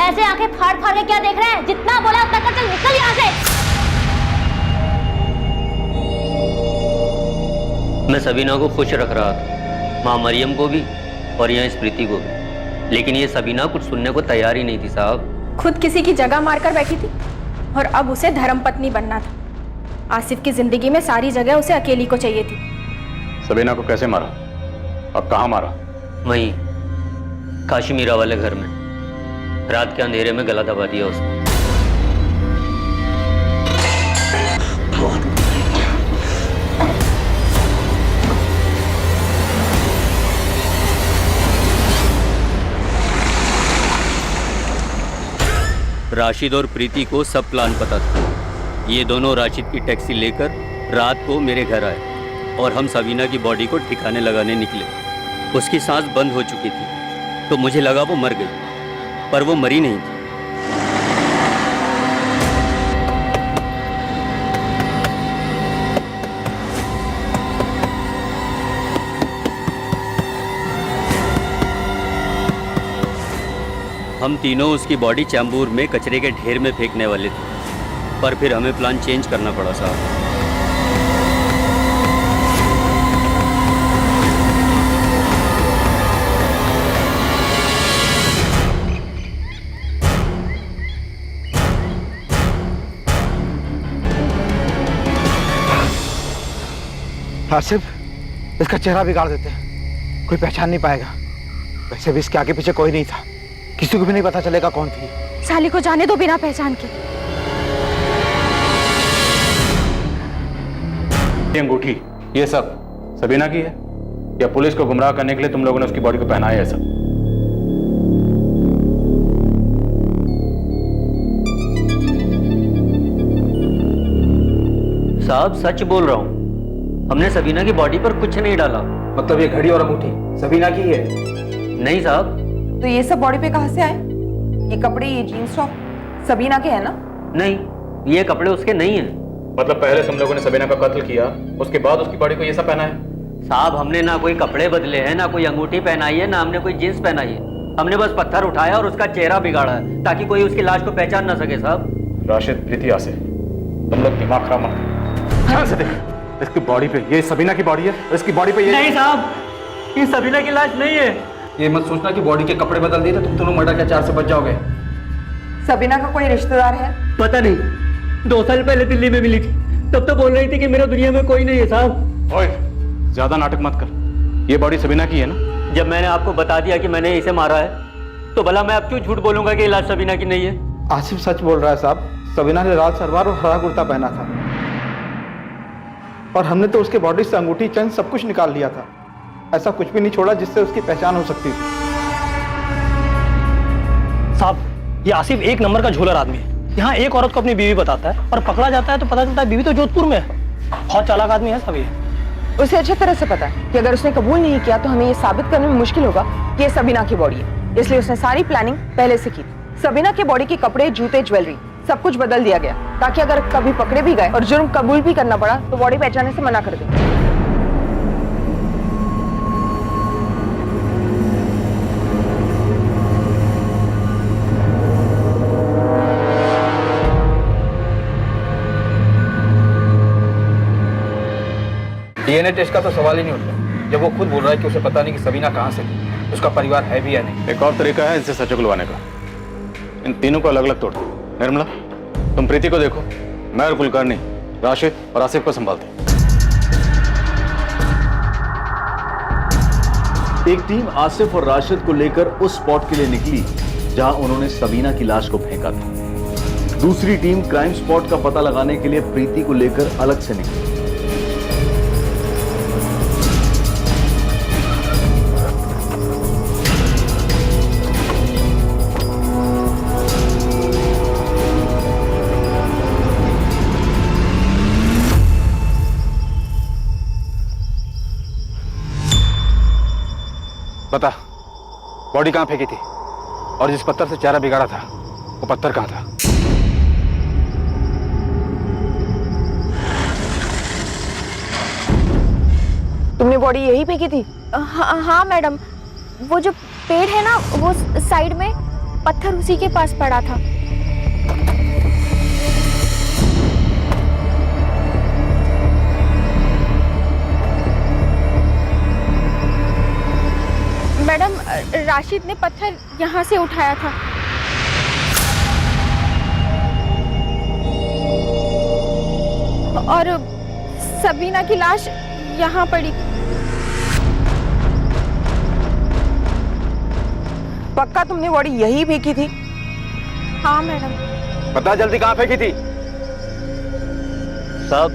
ऐसे आंखें फाड़ फाड़ के क्या देख रहा है? जितना बोला उतना कर, चल निकल यहाँ से। मैं सबीना को खुश रख रहा था, माँ मरियम को भी और यहाँ इस प्रीति को भी, लेकिन ये सबीना कुछ सुनने को तैयार ही नहीं थी साहब। खुद किसी की जगह मारकर बैठी थी और अब उसे धर्मपत्नी बनना था। आसिफ की जिंदगी में सारी जगह उसे अकेली को चाहिए थी। सबीना को कैसे मारा और कहाँ मारा? वहीं काशीमीरा वाले घर में, रात के अंधेरे में गला दबा दिया उसने। राशिद और प्रीति को सब प्लान पता था। ये दोनों राशिद की टैक्सी लेकर रात को मेरे घर आए और हम सबीना की बॉडी को ठिकाने लगाने निकले। उसकी सांस बंद हो चुकी थी तो मुझे लगा वो मर गई, पर वो मरी नहीं थी। हम तीनों उसकी बॉडी चैम्बूर में कचरे के ढेर में फेंकने वाले थे, पर फिर हमें प्लान चेंज करना पड़ा साहब। आसिफ, इसका चेहरा बिगाड़ देते हैं, कोई पहचान नहीं पाएगा। वैसे भी इसके आगे पीछे कोई नहीं था, किसी को भी नहीं पता चलेगा कौन थी। साली को जाने दो बिना पहचान के। ये अंगूठी, ये सब सबीना की है या पुलिस को गुमराह करने के लिए तुम लोगों ने उसकी बॉडी को पहनाया है? सब साहब सच बोल रहा हूँ, हमने सबीना की बॉडी पर कुछ नहीं डाला। मतलब ये घड़ी और अंगूठी सबीना की है? नहीं साहब। तो ये सब बॉडी पे कहाँ से आए? ये कपड़े, ये जीन्स टॉप सबीना के हैं ना? नहीं, ये कपड़े उसके नहीं हैं। मतलब पहले तुम लोगों ने सबीना का कत्ल किया, उसके बाद उसकी बॉडी को ये सब पहना है? साहब हमने ना कोई कपड़े बदले हैं, ना कोई अंगूठी पहनाई है, ना हमने कोई जींस पहनाई है। हमने बस पत्थर उठाया और उसका चेहरा बिगाड़ा है ताकि कोई उसकी लाश को पहचान ना सके साहब। राशिद, प्रीति, आसिफ, तुम लोग दिमाग खराब मत करो। ध्यान से देख, इसकी बॉडी पे ये सबीना की बॉडी है, इसकी बॉडी पे ये नहीं साहब, ये सबीना की लाश नहीं है। ये मत सोचना कि बॉडी के कपड़े बदल दिए तो तुम दोनों मर्डर के चार्ज से बच जाओगे। सबीना का कोई रिश्तेदार है? पता नहीं, 2 साल पहले दिल्ली में मिली थी, तब तो बोल रही थी कि मेरा दुनिया में कोई नहीं है साहब। ओए, ज्यादा नाटक मत कर, ये बॉडी सबीना की है ना? जब मैंने आपको बता दिया कि मैंने इसे मारा है, तो भला मैं अब क्यों झूठ बोलूंगा कि लाश सबीना की नहीं है? आसिफ सच बोल रहा है साहब, सबीना ने लाल सलवार और हरा कुर्ता पहना था, और हमने तो उसके बॉडी से अंगूठी, चेन सब कुछ निकाल लिया था। ऐसा कुछ भी नहीं छोड़ा जिससे उसकी पहचान हो सकती थी। साहब, ये आसिफ एक नंबर का झोलर आदमी है। यहाँ एक औरत को अपनी बीवी बताता है और पकड़ा जाता है तो पता चलता है बीवी तो जोधपुर में है। बहुत चालाक आदमी है सब ये। उसे अच्छी तरह से पता है कि अगर उसने कबूल नहीं किया तो हमें ये साबित करने में मुश्किल होगा कि ये सबीना की बॉडी है, इसलिए उसने सारी प्लानिंग पहले से की थी। सबीना के बॉडी के कपड़े, जूते, ज्वेलरी सब कुछ बदल दिया गया ताकि अगर कभी पकड़े भी गए और जुर्म कबूल भी करना पड़ा तो बॉडी पहचानने से मना कर दे। डीएनए टेस्ट का तो सवाल ही नहीं उठता जब वो खुद बोल रहा है कि उसे पता नहीं कि सबीना कहाँ से थी, उसका परिवार है भी या नहीं। एक और तरीका है इनसे सच उगलवाने का, इन तीनों को अलग अलग तोड़। निर्मला, तुम प्रीति को देखो, मैं और कुलकर्णी राशिद और आसिफ को संभालते। एक टीम आसिफ और राशिद को लेकर उस स्पॉट के लिए निकली जहां उन्होंने सबीना की लाश को फेंका था। दूसरी टीम क्राइम स्पॉट का पता लगाने के लिए प्रीति को लेकर अलग से निकली। बता, बॉडी कहाँ फेंकी थी और जिस पत्थर से चेहरा बिगाड़ा था वो पत्थर कहाँ था? तुमने बॉडी यही फेंकी थी? हाँ मैडम, वो जो पेड़ है ना वो साइड में, पत्थर उसी के पास पड़ा था। मैडम, राशिद ने पत्थर यहाँ से उठाया था। और सबीना की लाश यहाँ पड़ी। पक्का तुमने बॉडी यही फेंकी थी? हाँ मैडम। बता जल्दी, कहाँ फेंकी थी? साहब,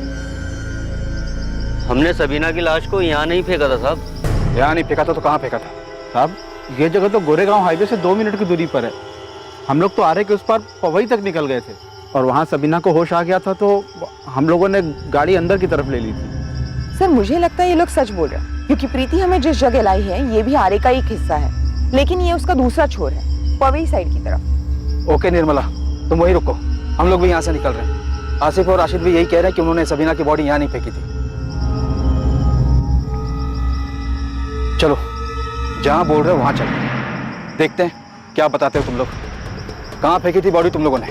हमने सबीना की लाश को यहाँ नहीं फेंका था साहब। यहाँ नहीं फेंका था तो कहाँ फेंका था? साहब, ये जगह तो गोरेगांव हाईवे से 2 मिनट की दूरी पर है। हम लोग तो आरे के उस पार पवई तक निकल गए थे और वहाँ सबीना को होश आ गया था तो हम लोगों ने गाड़ी अंदर की तरफ ले ली थी। सर, मुझे लगता है ये लोग सच बोल रहे हैं क्योंकि प्रीति हमें जिस जगह लाई है ये भी आरे का एक हिस्सा है, लेकिन ये उसका दूसरा छोर है, पवई साइड की तरफ। ओके निर्मला, तुम वहीं रुको, हम लोग भी यहाँ से निकल रहे हैं। आसिफ और राशिद भी यही कह रहे हैं कि उन्होंने सबीना की बॉडी यहाँ नहीं फेंकी थी। चलो, जहाँ बोल रहे हो वहाँ चलते हैं, देखते हैं क्या बताते हो तुम लोग? कहाँ फेंकी थी बॉडी तुम लोगों ने?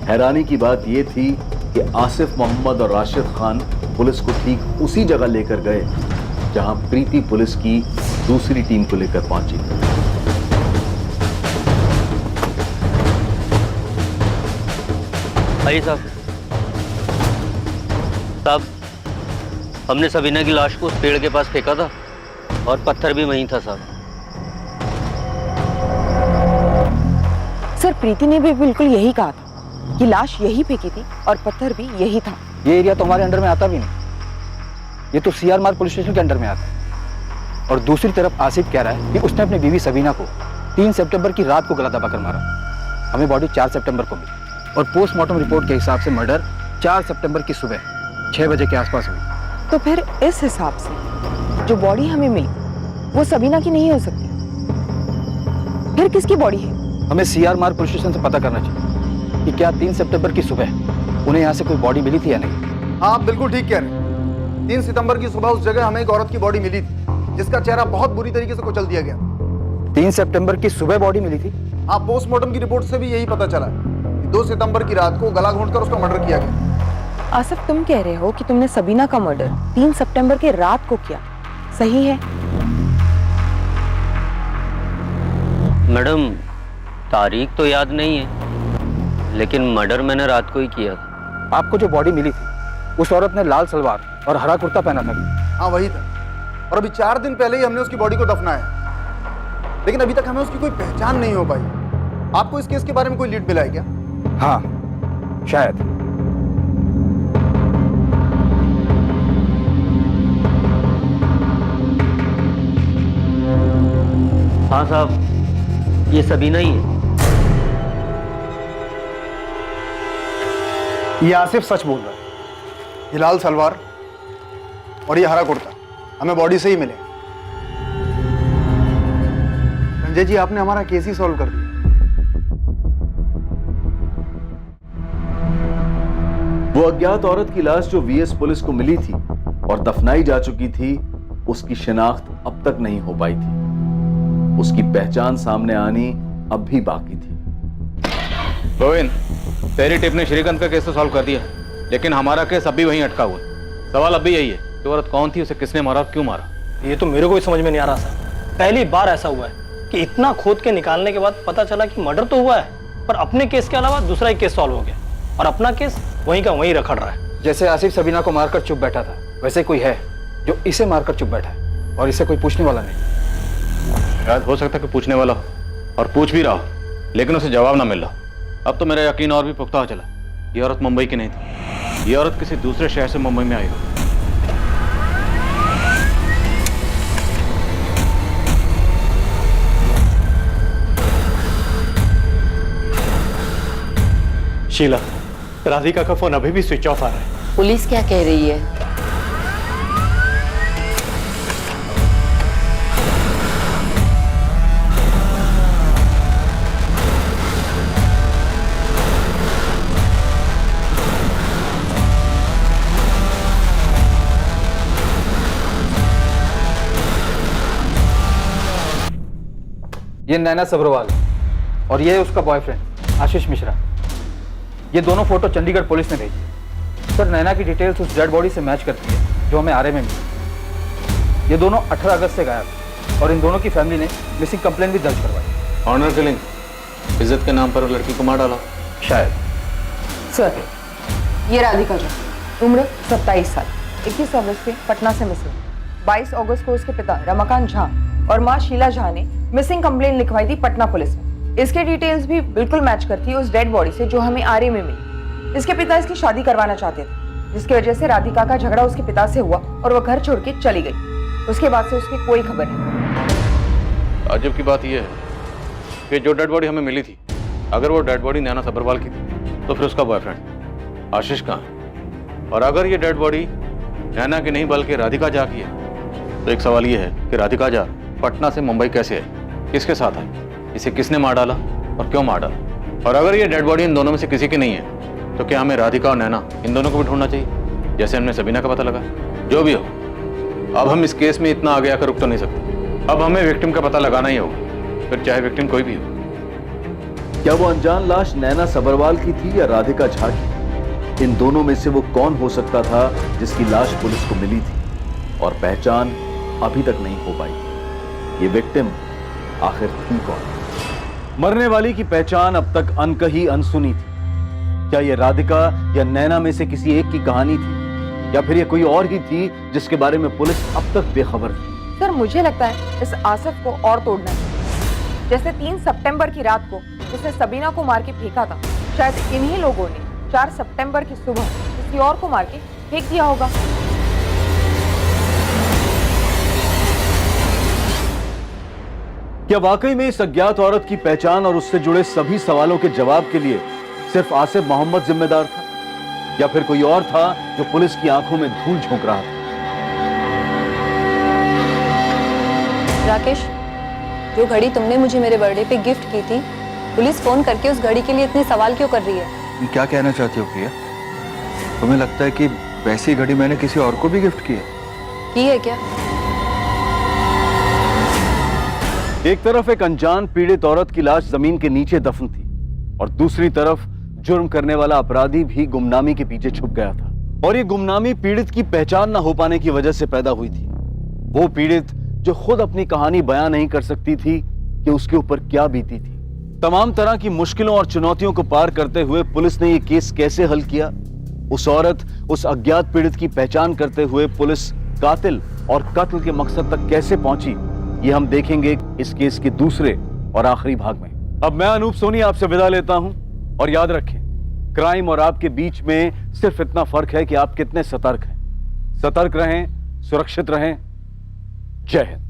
हैरानी की बात यह थी कि आसिफ मोहम्मद और राशिद खान पुलिस को ठीक उसी जगह लेकर गए जहां प्रीति पुलिस की दूसरी टीम को लेकर पहुंची। भाई साहब, हमने सबीना की लाश को उस पेड़ के पास फेंका था और पत्थर भी वहीं था साहब। सर, प्रीति ने भी बिल्कुल यही कहा था कि लाश यही फेंकी थी और पत्थर भी यही था। ये एरिया तो हमारे अंडर में आता भी नहीं, ये तो सीआर मार्ग पुलिस स्टेशन के अंडर में आता है। और दूसरी तरफ आसिफ कह रहा है कि उसने अपनी बीवी सबीना को 3 सितंबर की रात को गला दबाकर मारा। हमें बॉडी 4 सितंबर को मिली और पोस्टमार्टम रिपोर्ट के हिसाब से मर्डर 4 सितंबर की सुबह 6 बजे के आसपास हुई। तो फिर इस हिसाब से जो बॉडी हमें मिली वो सबीना की नहीं हो सकती। फिर किसकी बॉडी है? हमें सीआर मार्ग पुलिस स्टेशन से पता करना चाहिए कि क्या 3 सितंबर की सुबह उन्हें यहाँ से कोई बॉडी मिली थी या नहीं। हाँ, आप बिल्कुल ठीक कह रहे हैं। 3 सितंबर की सुबह उस जगह हमें एक औरत की बॉडी मिली थी जिसका चेहरा बहुत बुरी तरीके से कुचल दिया गया। 3 सितंबर की सुबह बॉडी मिली थी? हाँ, पोस्टमार्टम की रिपोर्ट से भी यही पता चला कि 2 सितंबर की रात को गला घोंटकर उसका मर्डर किया गया। आसिफ, तुम कह रहे हो कि तुमने सबीना का मर्डर 3 सितंबर की रात को किया, सही है? मैडम, तारीख तो याद नहीं है, लेकिन मर्डर मैंने रात को ही किया था। आपको जो बॉडी मिली थी उस औरत ने लाल सलवार और हरा कुर्ता पहना था। हाँ, वही था। और अभी 4 दिन पहले ही हमने उसकी बॉडी को दफनाया, लेकिन अभी तक हमें उसकी कोई पहचान नहीं हो पाई। आपको इस केस के बारे में कोई लीड मिला है क्या? हाँ, शायद। हाँ साहब, ये सबीना ही है। ये आसिफ सच बोल रहा है। ये लाल सलवार और ये हरा कुर्ता हमें बॉडी से ही मिले। संजय जी, आपने हमारा केस ही सॉल्व कर दिया। वो अज्ञात औरत की लाश जो वीएस पुलिस को मिली थी और दफनाई जा चुकी थी, उसकी शिनाख्त अब तक नहीं हो पाई थी। उसकी पहचान सामने आनी अब भी बाकी थी। गोविंद, तेरी टिप ने श्रीकांत का केस तो सॉल्व कर दिया, लेकिन हमारा केस अभी वहीं अटका हुआ है। सवाल अब भी यही है कि औरत कौन थी, उसे किसने मारा और क्यों मारा। ये तो मेरे को भी समझ में नहीं आ रहा सर। पहली बार ऐसा हुआ है कि इतना खोद के निकालने के बाद पता चला कि मर्डर तो हुआ है, पर अपने केस के अलावा दूसरा ही केस सॉल्व हो गया और अपना केस वहीं का वहीं रखड़ रहा है। जैसे आसिफ सबीना को मारकर चुप बैठा था, वैसे कोई है जो इसे मारकर चुप बैठा है और इसे कोई पूछने वाला नहीं। शायद हो सकता है कि पूछने वाला हो और पूछ भी रहा हो, लेकिन उसे जवाब ना मिल रहा। अब तो मेरा यकीन और भी पुख्ता हो चला, ये औरत मुंबई की नहीं थी, ये औरत किसी दूसरे शहर से मुंबई में आई हो। शीला, राधिका का फोन अभी भी स्विच ऑफ आ रहा है। पुलिस क्या कह रही है? ये नैना सब्रवाल और ये उसका बॉयफ्रेंड आशीष मिश्रा। ये दोनों फोटो चंडीगढ़ पुलिस ने भेजी। सर, नैना की डिटेल्स उस डेड बॉडी से मैच करती है जो हमें आरए में मिली। ये दोनों 18 अगस्त से गायब और इन दोनों की फैमिली ने मिसिंग कंप्लेंट भी दर्ज करवाई। ऑनर किलिंग, इज्जत के नाम पर लड़की को मार डाला शायद। सर, ये राधिका जो उम्र 27 साल, 21 अगस्त से पटना से मिसिंग। 22 अगस्त को उसके पिता रमाकांत झा और मां शीला झा ने मिसिंग कंप्लेंट लिखवाई थी पटना पुलिस में। इसके डिटेल्स भी बिल्कुल मैच करती है उस डेड बॉडी से जो हमें आरए में मिली। इसके पिता इसकी शादी करवाना चाहते थे, जिसकी वजह से राधिका का झगड़ा उसके पिता से हुआ और वो घर छोड़ के चली गई। उसके बाद से उसकी कोई खबर नहीं। अजब की बात यह है कि जो डेड बॉडी हमें मिली थी, अगर वो डेड बॉडी नैना सब्रवाल की थी, तो फिर उसका बॉयफ्रेंड आशीष कहाँ है? और अगर ये डेड बॉडी नैना की नहीं बल्कि राधिका झा की है, तो एक सवाल ये है कि राधिका झा पटना से मुंबई कैसे है, किसके साथ है, इसे किसने मार डाला और क्यों मार डाला? और अगर ये डेड बॉडी इन दोनों में से किसी की नहीं है, तो क्या हमें राधिका और नैना इन दोनों को भी ढूंढना चाहिए, जैसे हमने सबीना का पता लगा? जो भी हो, अब हम इस केस में इतना आगे आकर रुक तो नहीं सकते। अब हमें विक्टिम का पता लगाना ही होगा, फिर चाहे विक्टिम कोई भी हो। क्या वो अनजान लाश नैना सबरवाल की थी या राधिका झा की? इन दोनों में से वो कौन हो सकता था जिसकी लाश पुलिस को मिली थी और पहचान अभी तक नहीं हो पाई? ये विक्टिम आखिर थी कौन? मरने वाली की पहचान अब तक अनकही अनसुनी थी। क्या ये राधिका या नैना में से किसी एक की कहानी थी, या फिर ये कोई और ही थी जिसके बारे में पुलिस अब तक बेखबर थी? सर मुझे लगता है इस आसिफ को और तोड़ना है। जैसे 3 सितंबर की रात को जिसने सबीना को मार के फेंका था, शायद इन्हीं लोगों ने 4 सितंबर की सुबह किसी और को मार के फेंक दिया होगा। क्या वाकई में इस अज्ञात औरत की पहचान और उससे जुड़े सभी सवालों के जवाब के लिए सिर्फ आसिफ मोहम्मद जिम्मेदार था, या फिर कोई और था जो पुलिस की आंखों में धूल झोंक रहा था? राकेश, जो घड़ी तुमने मुझे मेरे बर्थडे पे गिफ्ट की थी, पुलिस फोन करके उस घड़ी के लिए इतने सवाल क्यों कर रही है? तुम क्या कहना चाहती हो प्रिया? तुम्हें लगता है कि वैसी घड़ी मैंने किसी और को भी गिफ्ट की है? की है क्या? एक तरफ एक अनजान पीड़ित औरत की लाश जमीन के नीचे दफन थी, और दूसरी तरफ जुर्म करने वाला अपराधी भी गुमनामी के पीछे छुप गया था। और ये गुमनामी पीड़ित की पहचान न हो पाने की वजह से पैदा हुई थी। वो पीड़ित जो खुद अपनी कहानी बयां नहीं कर सकती थी कि उसके ऊपर क्या बीती थी। तमाम तरह की मुश्किलों और चुनौतियों को पार करते हुए पुलिस ने ये केस कैसे हल किया? उस औरत, उस अज्ञात पीड़ित की पहचान करते हुए पुलिस कातिल और कत्ल के मकसद तक कैसे पहुंची, ये हम देखेंगे इस केस के दूसरे और आखिरी भाग में। अब मैं अनूप सोनी आपसे विदा लेता हूं, और याद रखें, क्राइम और आपके बीच में सिर्फ इतना फर्क है कि आप कितने सतर्क हैं। सतर्क रहें, सुरक्षित रहें। जय हिंद।